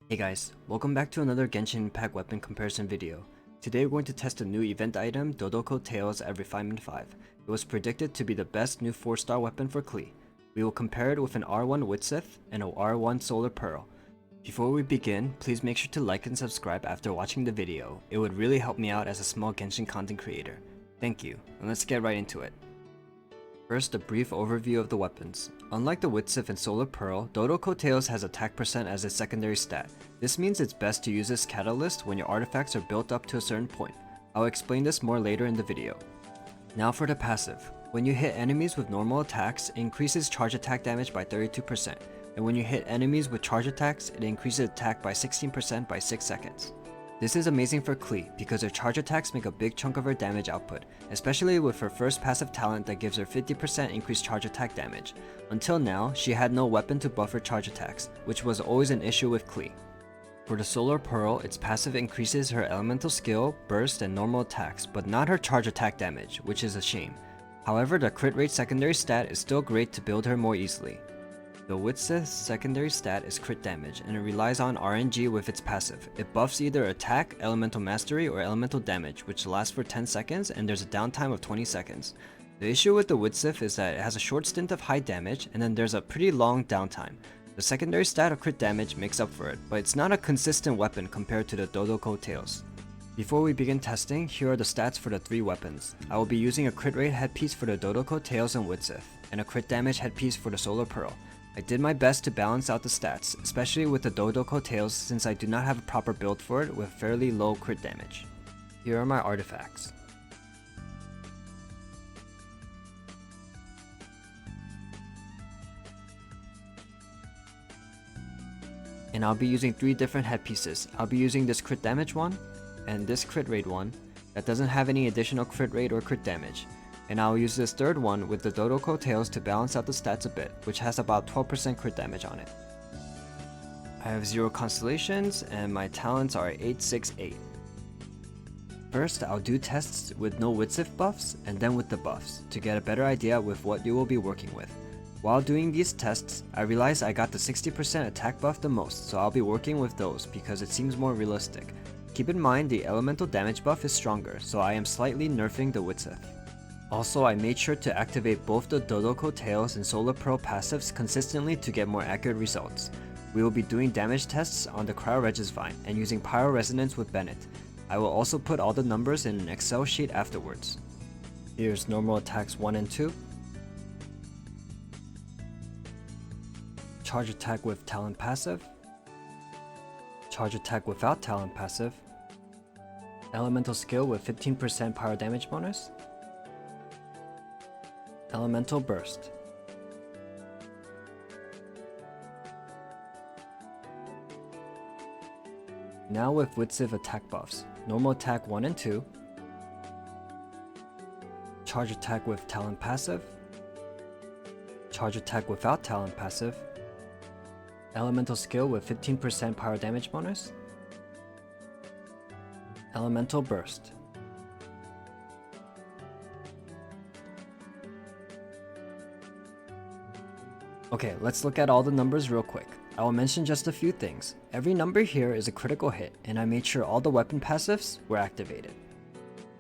Hey guys, welcome back to another Genshin pack weapon comparison video. Today we're going to test a new event item, Dodoco Tales at Refinement 5. It was predicted to be the best new 4-star weapon for Klee. We will compare it with an R1 Widsith and an R1 Solar Pearl. Before we begin, please make sure to like and subscribe after watching the video. It would really help me out as a small Genshin content creator. Thank you, and let's get right into it. First, a brief overview of the weapons. Unlike the Widsith and Solar Pearl, Dodoco Tales has attack percent as its secondary stat. This means it's best to use this catalyst when your artifacts are built up to a certain point. I'll explain this more later in the video. Now for the passive. When you hit enemies with normal attacks, it increases charge attack damage by 32%, and when you hit enemies with charge attacks, it increases attack by 16% by 6 seconds. This is amazing for Klee because her charge attacks make a big chunk of her damage output, especially with her first passive talent that gives her 50% increased charge attack damage. Until now, she had no weapon to buff her charge attacks, which was always an issue with Klee. For the Solar Pearl, its passive increases her elemental skill, burst, and normal attacks, but not her charge attack damage, which is a shame. However, the crit rate secondary stat is still great to build her more easily. The Widsith's secondary stat is crit damage, and it relies on RNG with its passive. It buffs either attack, elemental mastery, or elemental damage, which lasts for 10 seconds and there's a downtime of 20 seconds. The issue with the Widsith is that it has a short stint of high damage and then there's a pretty long downtime. The secondary stat of crit damage makes up for it, but it's not a consistent weapon compared to the Dodoco Tales. Before we begin testing, here are the stats for the 3 weapons. I will be using a crit rate headpiece for the Dodoco Tales and Widsith, and a crit damage headpiece for the Solar Pearl. I did my best to balance out the stats, especially with the Dodoco Tales since I do not have a proper build for it with fairly low crit damage. Here are my artifacts. And I'll be using 3 different headpieces. I'll be using this crit damage one, and this crit rate one that doesn't have any additional crit rate or crit damage. And I'll use this third one with the Dodoco Tales to balance out the stats a bit, which has about 12% crit damage on it. I have 0 Constellations, and my talents are 8, 6, 8. First, I'll do tests with no Widsith buffs, and then with the buffs, to get a better idea with what you will be working with. While doing these tests, I realized I got the 60% attack buff the most, so I'll be working with those because it seems more realistic. Keep in mind the elemental damage buff is stronger, so I am slightly nerfing the Widsith. Also, I made sure to activate both the Dodoco Tales and Solar Pearl passives consistently to get more accurate results. We will be doing damage tests on the Cryo Vine and using Pyro Resonance with Bennett. I will also put all the numbers in an Excel sheet afterwards. Here's normal attacks 1 and 2. Charge attack with talent passive. Charge attack without talent passive. Elemental skill with 15% pyro damage bonus. Elemental burst. Now with Widsith attack buffs. Normal attack 1 and 2. Charge attack with talent passive. Charge attack without talent passive. Elemental skill with 15% pyro damage bonus. Elemental burst. Okay, let's look at all the numbers real quick. I will mention just a few things. Every number here is a critical hit, and I made sure all the weapon passives were activated.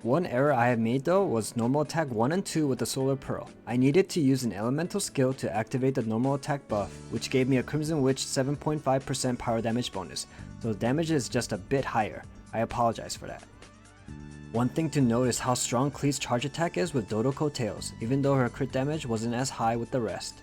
One error I have made though was normal attack 1 and 2 with the Solar Pearl. I needed to use an elemental skill to activate the normal attack buff, which gave me a Crimson Witch 7.5% pyro damage bonus, so the damage is just a bit higher. I apologize for that. One thing to note is how strong Klee's charge attack is with Dodoco Tales, even though her crit damage wasn't as high with the rest.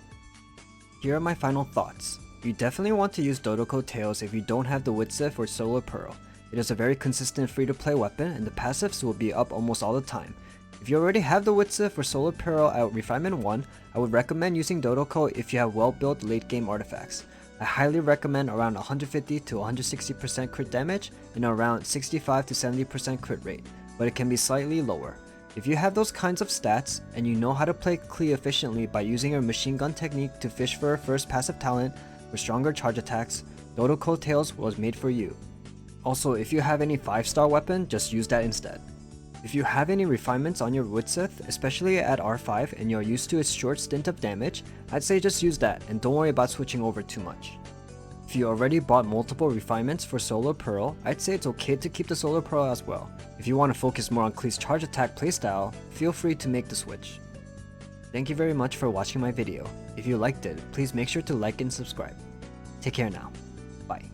Here are my final thoughts. You definitely want to use Dodoco Tales if you don't have the Widsith or Solar Pearl. It is a very consistent free-to-play weapon and the passives will be up almost all the time. If you already have the Widsith or Solar Pearl at Refinement 1, I would recommend using Dodoco if you have well-built late-game artifacts. I highly recommend around 150 to 160% crit damage and around 65 to 70% crit rate, but it can be slightly lower. If you have those kinds of stats, and you know how to play Klee efficiently by using her machine gun technique to fish for her first passive talent for stronger charge attacks, Dodoco Tales was made for you. Also, if you have any 5-star weapon, just use that instead. If you have any refinements on your Widsith, especially at R5 and you're used to its short stint of damage, I'd say just use that and don't worry about switching over too much. If If you already bought multiple refinements for Solar Pearl, I'd say it's okay to keep the Solar Pearl as well. If you want to focus more on Klee's charge attack playstyle, feel free to make the switch. Thank you very much for watching my video. If you liked it, please make sure to like and subscribe. Take care now. Bye.